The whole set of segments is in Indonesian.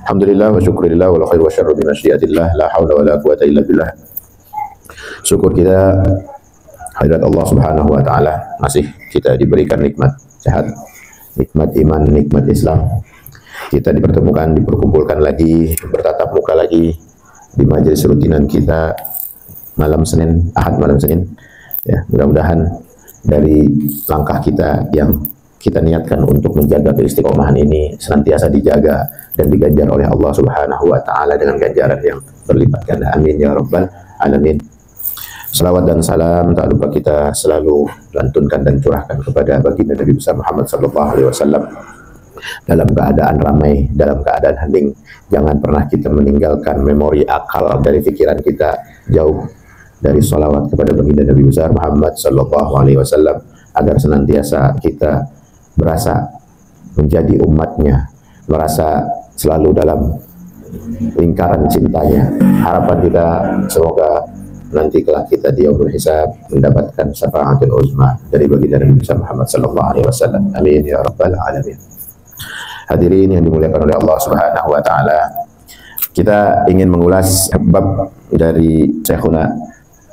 Alhamdulillah wa syukurillah wa la khair wa syarru bi masyiatillah la haula wa la quwata illa billah. Syukur kita hadirat Allah Subhanahu wa taala, masih kita diberikan nikmat sehat, nikmat iman, nikmat Islam. Kita dipertemukan, diperkumpulkan lagi, bertatap muka lagi di majelis rutinan kita malam Senin, Ahad malam Senin. Ya, mudah-mudahan dari langkah kita yang kita niatkan untuk menjaga keistiqomahan ini senantiasa dijaga dan diganjar oleh Allah Subhanahu wa taala dengan ganjaran yang berlipat ganda. Amin ya rabbal alamin. Salawat dan salam tak lupa kita selalu lantunkan dan curahkan kepada baginda Nabi besar Muhammad sallallahu alaihi wasallam. Dalam keadaan ramai, dalam keadaan hening, jangan pernah kita meninggalkan memori akal dari pikiran kita jauh dari salawat kepada baginda Nabi besar Muhammad sallallahu alaihi wasallam, agar senantiasa kita berasa menjadi umatnya, merasa selalu dalam lingkaran cintanya. Harapan kita semoga nanti kelak kita di yaumul hisab mendapatkan syafaatul uzma dari baginda Nabi Muhammad sallallahu alaihi wasallam. Amin ya rabbal alamin. Hadirin yang dimuliakan oleh Allah Subhanahu wa taala, kita ingin mengulas bab dari Syekhuna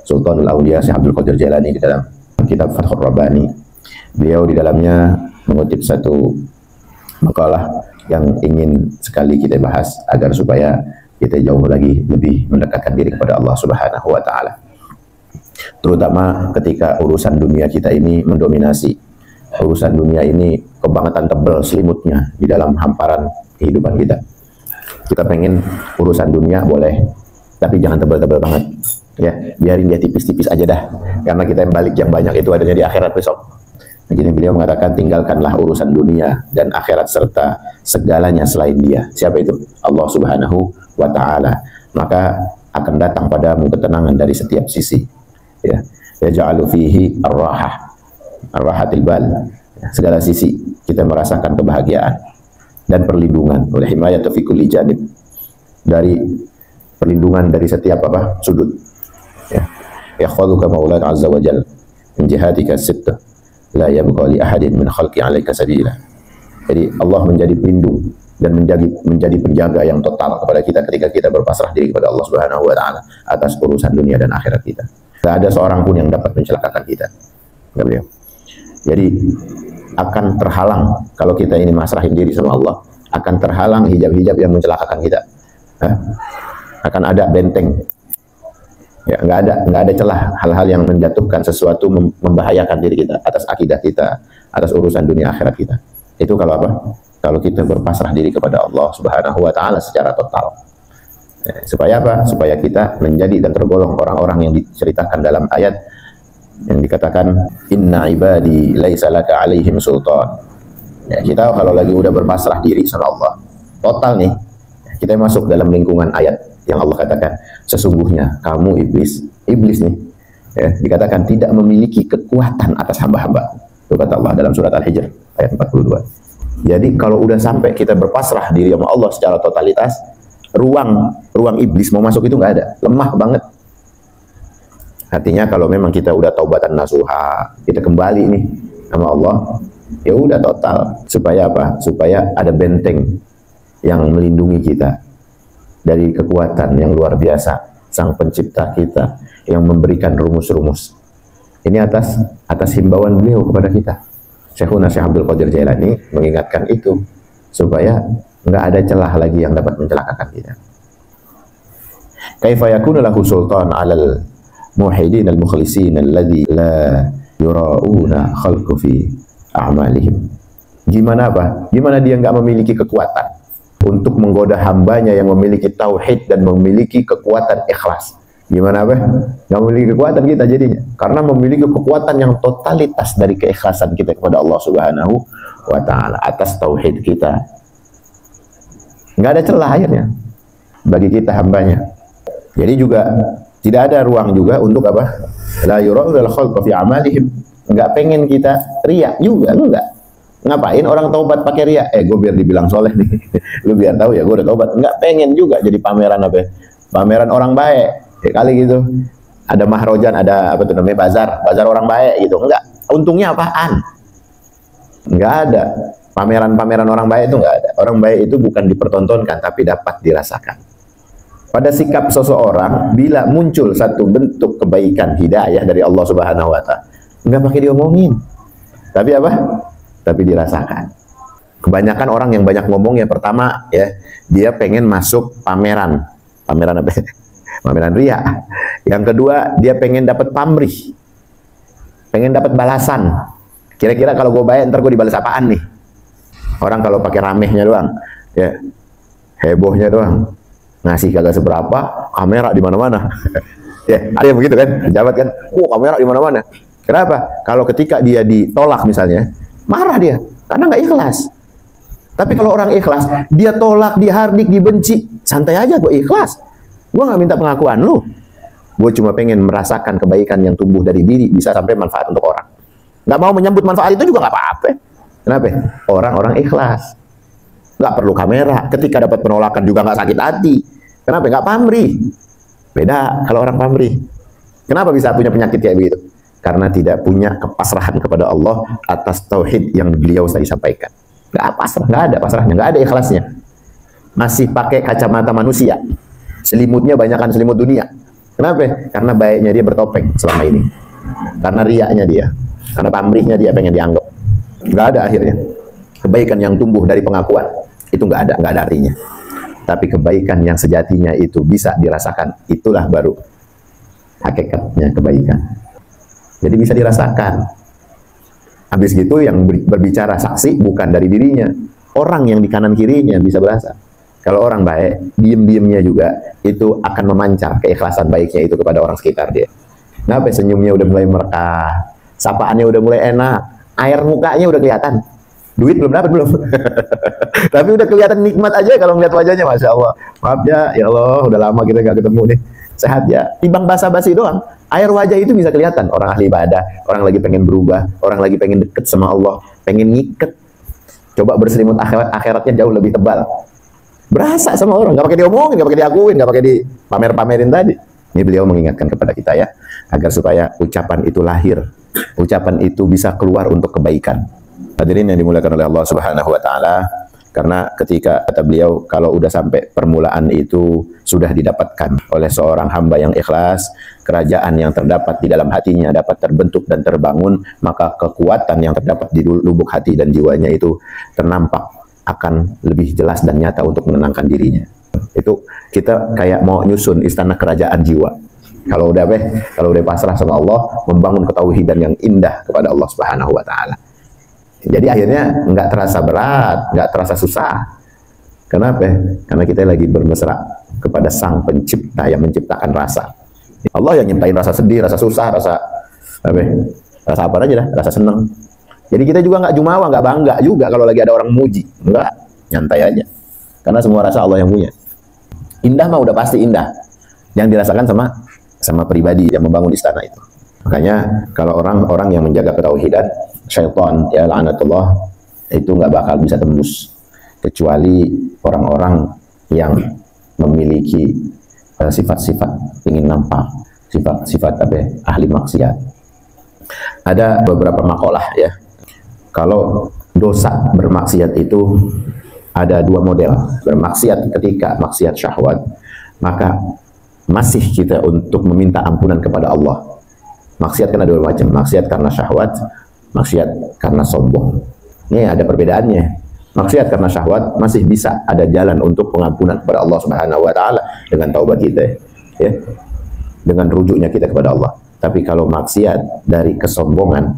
Sultanul Auliya Syekh Abdul Qadir Jailani di dalam kitab Fathur Rabbani. Beliau di dalamnya mengutip satu makalah yang ingin sekali kita bahas agar supaya kita jauh lagi lebih mendekatkan diri kepada Allah Subhanahu wa taala. Terutama ketika urusan dunia kita ini mendominasi. Urusan dunia ini kebangetan tebal selimutnya di dalam hamparan kehidupan kita. Kita pengen urusan dunia boleh, tapi jangan tebal-tebal banget. Ya, biarin dia tipis-tipis aja dah. Karena kita yang balik yang banyak itu adanya di akhirat besok. Jadi beliau mengatakan tinggalkanlah urusan dunia dan akhirat serta segalanya selain dia. Siapa itu? Allah Subhanahu wa taala. Maka akan datang padamu ketenangan dari setiap sisi. Ya, yaj'alu fihi ar-rahatil bal. Segala sisi kita merasakan kebahagiaan dan perlindungan oleh himayatu fi kulli janib. Dari perlindungan dari setiap sudut. Ya. Yakhudhuka maulana azza wa jalla min jihatika sittah. La yabqa li ahadin min khalqi 'alaika sabila. Jadi Allah menjadi pelindung dan menjadi penjaga yang total kepada kita ketika kita berpasrah diri kepada Allah Subhanahu wa taala atas urusan dunia dan akhirat kita. Tidak ada seorang pun yang dapat mencelakakan kita. Enggak beliau. Jadi akan terhalang kalau kita ini masrahin diri sama Allah, akan terhalang hijab-hijab yang mencelakakan kita. Akan ada benteng. Ya, nggak ada celah hal-hal yang menjatuhkan sesuatu, membahayakan diri kita atas akidah kita, atas urusan dunia akhirat kita. Itu kalau apa? Kalau kita berpasrah diri kepada Allah Subhanahu wa taala secara total. Ya, supaya apa? Supaya kita menjadi dan tergolong orang-orang yang diceritakan dalam ayat yang dikatakan inna ibadi laisa laka alaihim sultan. Ya, kita kalau lagi udah berpasrah diri sama Allah total nih, kita masuk dalam lingkungan ayat yang Allah katakan sesungguhnya kamu iblis nih, ya, dikatakan tidak memiliki kekuatan atas hamba-hamba. Itu kata Allah dalam surat Al-Hijr ayat 42. Jadi kalau udah sampai kita berpasrah diri sama Allah secara totalitas, ruang iblis mau masuk itu nggak ada, lemah banget. Artinya kalau memang kita udah taubatan nasuha, kita kembali nih sama Allah, ya udah total. Supaya apa? Supaya ada benteng yang melindungi kita dari kekuatan yang luar biasa Sang Pencipta kita yang memberikan rumus-rumus. Ini atas himbauan beliau kepada kita. Syekhuna Syekh Abdul Qadir Jailani mengingatkan itu supaya nggak ada celah lagi yang dapat mencelakakan kita. Kaifa yakunu lahu sultan 'alal muwahhidin al-mukhlisin alladzi la yura'una khalqu fi a'malihim. Gimana dia nggak memiliki kekuatan untuk menggoda hambanya yang memiliki tauhid dan memiliki kekuatan ikhlas. Gimana nggak memiliki kekuatan kita jadinya, karena memiliki kekuatan yang totalitas dari keikhlasan kita kepada Allah Subhanahu wa taala atas tauhid kita. Nggak ada celah akhirnya bagi kita hambanya. Jadi juga tidak ada ruang juga untuk la yura'ul khalqa fi amalihim. Nggak pengen kita riya juga, enggak. Ngapain orang taubat pakai riya? Gue biar dibilang soleh nih. Lu biar tahu ya gue udah taubat. Nggak pengen juga jadi pameran pameran orang baik. Ya kali gitu. Ada mahrojan, ada bazar orang baik gitu. Enggak. Untungnya apaan? Enggak ada. Pameran-pameran orang baik itu nggak ada. Orang baik itu bukan dipertontonkan, tapi dapat dirasakan. Pada sikap seseorang, bila muncul satu bentuk kebaikan hidayah dari Allah Subhanahu Wa Taala, nggak pakai diomongin, tapi apa? Tapi dirasakan. Kebanyakan orang yang banyak ngomong, yang pertama ya, dia pengen masuk pameran apa? Pameran ria. Yang kedua, dia pengen dapat pamrih, pengen dapat balasan. Kira-kira kalau gue baik, ntar gue dibalas apaan nih? Orang kalau pakai ramehnya doang, ya hebohnya doang, ngasih kagak seberapa, kamera di mana-mana. Ya, ada yang begitu kan, pejabat kan, kamera di mana-mana. Kenapa? Kalau ketika dia ditolak misalnya, marah dia, karena nggak ikhlas. Tapi kalau orang ikhlas, dia tolak, dihardik, dibenci, santai aja, gue ikhlas. Gue nggak minta pengakuan lu. Gue cuma pengen merasakan kebaikan yang tumbuh dari diri, bisa sampai manfaat untuk orang. Nggak mau menyambut manfaat itu juga nggak apa-apa. Kenapa? Orang-orang ikhlas. Nggak perlu kamera. Ketika dapat penolakan juga nggak sakit hati. Kenapa? Nggak pamrih. Beda kalau orang pamrih. Kenapa bisa punya penyakit kayak begitu? Karena tidak punya kepasrahan kepada Allah atas tauhid yang beliau tadi sampaikan. Nggak pasrah, nggak ada pasrahnya, nggak ada ikhlasnya. Masih pakai kacamata manusia. Selimutnya banyakkan selimut dunia. Kenapa? Karena baiknya dia bertopeng selama ini. Karena riaknya dia. Karena pamrihnya dia pengen dianggap. Nggak ada akhirnya. Kebaikan yang tumbuh dari pengakuan itu nggak ada artinya. Tapi kebaikan yang sejatinya itu bisa dirasakan, itulah baru hakikatnya kebaikan. Jadi bisa dirasakan. Habis gitu yang berbicara saksi bukan dari dirinya, orang yang di kanan kirinya bisa berasa. Kalau orang baik, diem-diemnya juga itu akan memancar keikhlasan baiknya itu kepada orang sekitar dia. Kenapa? Senyumnya udah mulai merekah, sapaannya udah mulai enak, air mukanya udah kelihatan. Duit belum dapat belum. Tapi udah kelihatan nikmat aja kalau ngeliat wajahnya, Masya Allah. Maaf ya Allah, udah lama kita nggak ketemu nih. Sehat ya. Timbang basa-basi doang, air wajah itu bisa kelihatan. Orang ahli ibadah, orang lagi pengen berubah, orang lagi pengen deket sama Allah, pengen ngiket. Coba berselimut akhiratnya jauh lebih tebal. Berasa sama orang, nggak pakai diomongin, nggak pakai diakuin, nggak pakai dipamer-pamerin tadi. Ini beliau mengingatkan kepada kita ya, agar supaya ucapan itu lahir, ucapan itu bisa keluar untuk kebaikan. Hadirin yang dimuliakan oleh Allah Subhanahu Wa Taala, karena ketika kata beliau, kalau udah sampai permulaan itu sudah didapatkan oleh seorang hamba yang ikhlas, kerajaan yang terdapat di dalam hatinya dapat terbentuk dan terbangun, maka kekuatan yang terdapat di lubuk hati dan jiwanya itu ternampak akan lebih jelas dan nyata untuk menenangkan dirinya. Itu kita kayak mau nyusun istana kerajaan jiwa. Kalau udah pasrah sama Allah, membangun ketauhidan yang indah kepada Allah Subhanahu Wa Taala. Jadi akhirnya nggak terasa berat, nggak terasa susah. Kenapa? Karena kita lagi bermesra kepada Sang Pencipta yang menciptakan rasa. Allah yang nyiptain rasa sedih, rasa susah, rasa apa aja dah, rasa senang. Jadi kita juga nggak jumawa, nggak bangga juga kalau lagi ada orang muji. Enggak, nyantai aja. Karena semua rasa Allah yang punya. Indah mah udah pasti indah. Yang dirasakan sama pribadi yang membangun istana itu. Makanya kalau orang-orang yang menjaga ketauhidan, syaitan ya la'natullah itu nggak bakal bisa tembus kecuali orang-orang yang memiliki sifat-sifat ingin nampak, sifat-sifat ahli maksiat. Ada beberapa makalah ya. Kalau dosa bermaksiat itu ada dua model. Bermaksiat ketika maksiat syahwat, maka masih kita untuk meminta ampunan kepada Allah. Maksiat kan ada dua macam, maksiat karena syahwat, maksiat karena sombong. Ini ada perbedaannya. Maksiat karena syahwat masih bisa ada jalan untuk pengampunan kepada Allah Subhanahu Wa Taala dengan taubat kita, ya, dengan rujuknya kita kepada Allah. Tapi kalau maksiat dari kesombongan,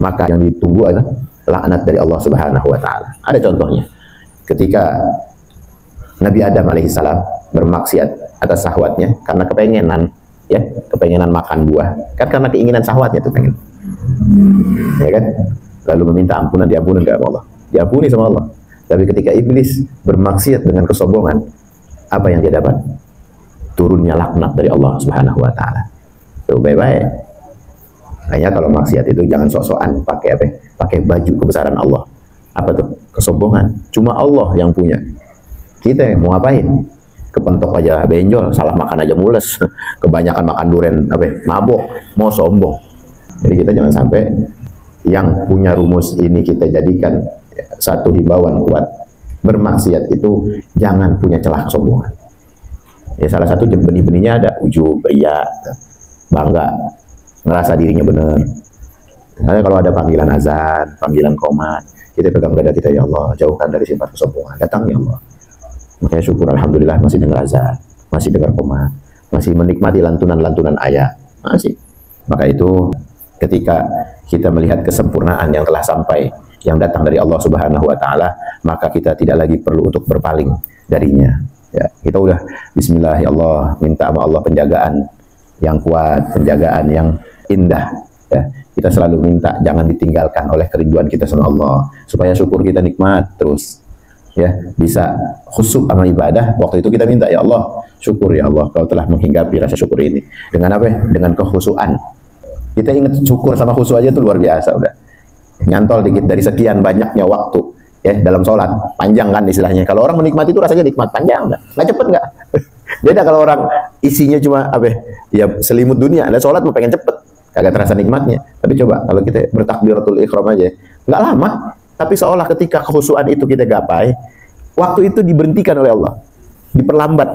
maka yang ditunggu adalah laknat dari Allah Subhanahu Wa Taala. Ada contohnya, ketika Nabi Adam alaihissalam bermaksiat atas syahwatnya karena kepengenan, ya, kepengenan makan buah, kan karena keinginan syahwatnya tuh pengen, ya kan, lalu meminta ampunan, diampuni sama Allah, diampuni sama Allah. Tapi ketika iblis bermaksiat dengan kesombongan, apa yang dia dapat? Turunnya laknat dari Allah Subhanahu Wa Taala. Tuh baik-baik. Makanya kalau maksiat itu jangan sok-sokan pakai baju kebesaran Allah. Apa tuh? Kesombongan. Cuma Allah yang punya. Kita mau ngapain? Kepentok aja benjol, salah makan aja mules, kebanyakan makan durian mabok, mau sombong. Jadi kita jangan sampai yang punya rumus ini kita jadikan satu himbauan kuat, bermaksiat itu jangan punya celah kesombongan. Ya, salah satu benih-benihnya ada ujub, ria, bangga, ngerasa dirinya benar. Karena kalau ada panggilan azan, panggilan qomat, kita pegang dada kita, ya Allah, jauhkan dari sifat kesombongan. Datang ya Allah. Makanya syukur, alhamdulillah masih dengar azan, masih dengar qomat, masih menikmati lantunan-lantunan ayat, masih. Maka itu ketika kita melihat kesempurnaan yang telah sampai, yang datang dari Allah Subhanahu wa Ta'ala, maka kita tidak lagi perlu untuk berpaling darinya. Ya, kita udah bismillah ya Allah, minta sama Allah penjagaan yang kuat, penjagaan yang indah. Ya, kita selalu minta jangan ditinggalkan oleh kerinduan kita sama Allah, supaya syukur kita nikmat terus. Ya, bisa khusyuk sama ibadah. Waktu itu kita minta, ya Allah, syukur ya Allah, kau telah menghinggapi rasa syukur ini. Dengan apa? Dengan kekhusyuan. Kita ingat syukur sama khusyuk aja itu luar biasa udah. Nyantol dikit dari sekian banyaknya waktu. Ya, dalam sholat panjang kan istilahnya. Kalau orang menikmati itu rasanya nikmat panjang, nggak cepet nggak. Beda kalau orang isinya cuma apa? Ya selimut dunia. Ada sholat mau pengen cepet, kagak terasa nikmatnya. Tapi coba kalau kita bertakbiratul ihram aja, nggak lama. Tapi seolah ketika kekhusyuan itu kita gapai, waktu itu diberhentikan oleh Allah, diperlambat.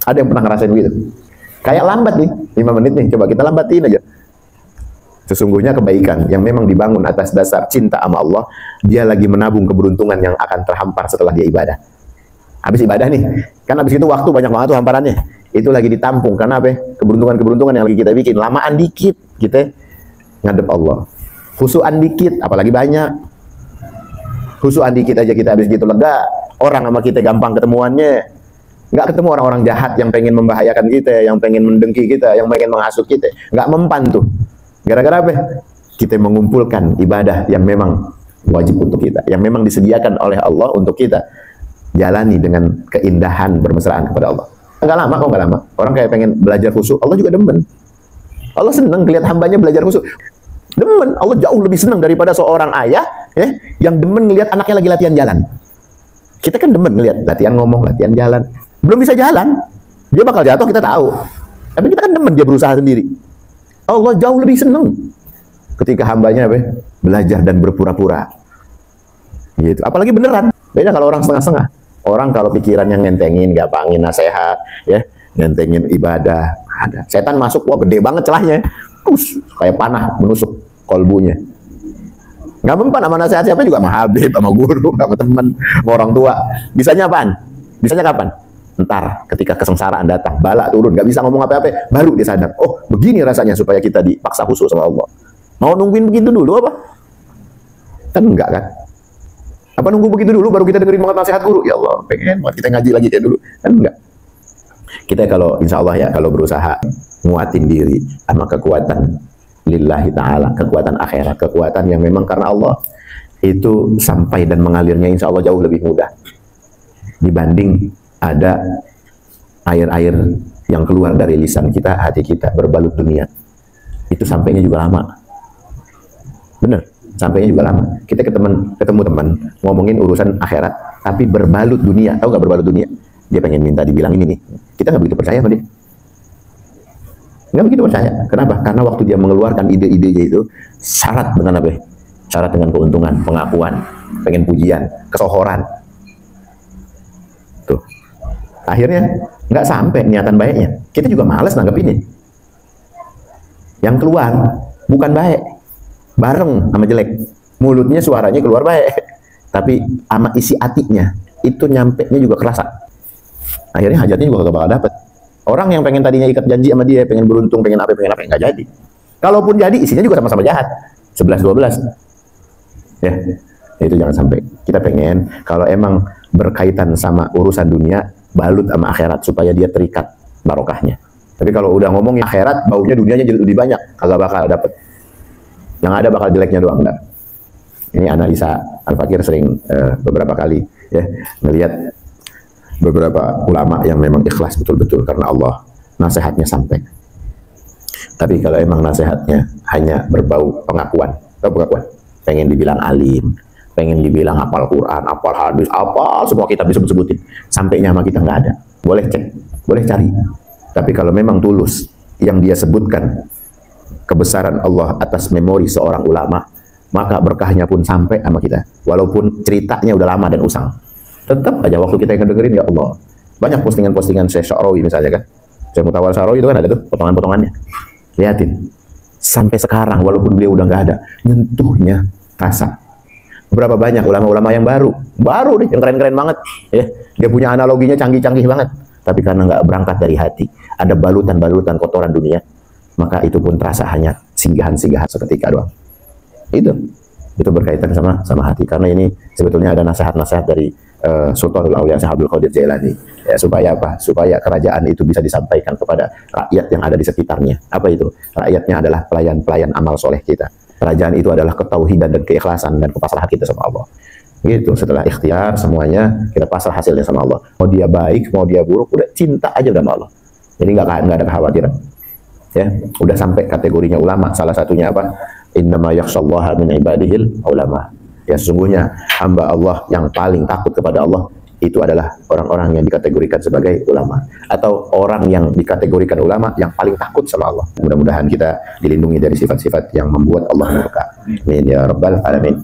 Ada yang pernah ngerasain gitu? Kayak lambat nih, 5 menit nih. Coba kita lambatin aja. Sesungguhnya kebaikan yang memang dibangun atas dasar cinta sama Allah, dia lagi menabung keberuntungan yang akan terhampar setelah dia ibadah. Habis ibadah nih, kan habis itu waktu banyak banget tuh hamparannya. Itu lagi ditampung, karena apa? Keberuntungan-keberuntungan yang lagi kita bikin. Lamaan dikit, kita ngadep Allah. Khusyuan dikit, apalagi banyak. Khusyuan dikit aja kita habis gitu lega. Orang sama kita gampang ketemuannya. Nggak ketemu orang-orang jahat yang pengen membahayakan kita, yang pengen mendengki kita, yang pengen menghasut kita. Nggak mempan tuh. Gara-gara apa? Kita mengumpulkan ibadah yang memang wajib untuk kita, yang memang disediakan oleh Allah untuk kita jalani dengan keindahan bermesraan kepada Allah. Enggak lama kok, enggak lama. Orang kayak pengen belajar khusyuk, Allah juga demen. Allah senang lihat hambanya belajar khusyuk. Demen, Allah jauh lebih senang daripada seorang ayah ya, yang demen ngelihat anaknya lagi latihan jalan. Kita kan demen ngelihat latihan ngomong, latihan jalan. Belum bisa jalan, dia bakal jatuh kita tahu. Tapi kita kan demen dia berusaha sendiri. Allah jauh lebih senang ketika hambanya apa? Belajar dan berpura-pura. Gitu. Apalagi beneran. Beda kalau orang setengah-setengah. Orang kalau pikiran yang ngentengin, gampangin nasihat, ya, ngentengin ibadah, ada. Setan masuk, wah gede banget celahnya. Kayak panah menusuk kolbunya. Nggak mempan sama nasihat siapa juga, sama Habib, sama guru, sama teman, sama orang tua. Bisanya apaan? Bisanya kapan? Ntar ketika kesengsaraan datang, bala turun, nggak bisa ngomong apa-apa, baru dia sadar, oh begini rasanya supaya kita dipaksa khusyuk sama Allah. Mau nungguin begitu dulu apa? Kan enggak kan? Apa nunggu begitu dulu baru kita dengerin banget nasihat guru? Ya Allah, pengen banget kita ngaji lagi kayak dulu. Kan enggak. Kita kalau insya Allah ya, kalau berusaha nguatin diri sama kekuatan lillahi ta'ala, kekuatan akhirat, kekuatan yang memang karena Allah, itu sampai dan mengalirnya insya Allah jauh lebih mudah dibanding ada air-air yang keluar dari lisan kita, hati kita, berbalut dunia. Itu sampainya juga lama. Bener, sampainya juga lama. Kita ketemu teman, ngomongin urusan akhirat, tapi berbalut dunia. Tahu nggak berbalut dunia? Dia pengen minta dibilang ini nih. Kita nggak begitu percaya sama dia. Nggak begitu percaya. Kenapa? Karena waktu dia mengeluarkan ide-idenya itu, syarat dengan apa? Syarat dengan keuntungan, pengakuan, pengen pujian, kesohoran. Tuh. Akhirnya nggak sampai niatan baiknya. Kita juga malas nanggep ini. Yang keluar bukan baik, bareng sama jelek. Mulutnya suaranya keluar baik, tapi sama isi hatinya itu nyampe-nya juga kerasa. Akhirnya hajatnya juga gak bakal dapet. Orang yang pengen tadinya ikat janji sama dia, pengen beruntung, pengen apa, nggak jadi. Kalaupun jadi, isinya juga sama-sama jahat. 11-12. Ya, itu jangan sampai. Kita pengen kalau emang berkaitan sama urusan dunia, balut sama akhirat supaya dia terikat barokahnya. Tapi kalau udah ngomongin akhirat, baunya dunianya jadi lebih banyak, kagak bakal dapet. Yang ada bakal jeleknya doang, enggak. Ini analisa Al-Fakir sering beberapa kali ya melihat beberapa ulama yang memang ikhlas betul-betul karena Allah, nasihatnya sampai. Tapi kalau emang nasihatnya hanya berbau pengakuan, pengen dibilang alim, pengen dibilang hafal Quran, hafal hadis, apa semua kitab disebut-sebutin, sampainya sama kita nggak ada. Boleh cek, boleh cari. Tapi kalau memang tulus yang dia sebutkan kebesaran Allah atas memori seorang ulama, maka berkahnya pun sampai sama kita. Walaupun ceritanya udah lama dan usang, tetap aja waktu kita yang dengerin, ya Allah. Banyak postingan-postingan Syekh Sya'rawi misalnya kan, Syekh Mutawal Sya'rawi itu kan ada tuh potongan-potongannya. Lihatin, sampai sekarang walaupun beliau udah nggak ada, nyentuhnya rasa. Berapa banyak ulama-ulama yang baru nih, yang keren-keren banget, ya. Dia punya analoginya canggih-canggih banget, tapi karena nggak berangkat dari hati, ada balutan-balutan kotoran dunia, maka itu pun terasa hanya singgahan-singgahan seketika doang. Itu berkaitan sama hati. Karena ini sebetulnya ada nasihat-nasihat dari Sultanul Aulia Syekh Abdul Qadir Jailani, ya, supaya apa? Supaya kerajaan itu bisa disampaikan kepada rakyat yang ada di sekitarnya. Apa itu? Rakyatnya adalah pelayan-pelayan amal soleh kita. Kerajaan itu adalah ketauhidan dan keikhlasan dan kepasrahan kita sama Allah. Gitu. Setelah ikhtiar semuanya, kita pasrah hasilnya sama Allah. Mau dia baik, mau dia buruk, udah cinta aja sama Allah. Jadi nggak ada kekhawatiran. Ya, udah sampai kategorinya ulama. Salah satunya apa? Innama yakhshallaha min ibadihil ulama. Ya, sesungguhnya hamba Allah yang paling takut kepada Allah itu adalah orang-orang yang dikategorikan sebagai ulama, atau orang yang dikategorikan ulama yang paling takut sama Allah. Mudah-mudahan kita dilindungi dari sifat-sifat yang membuat Allah murka. Amin ya rabbal alamin.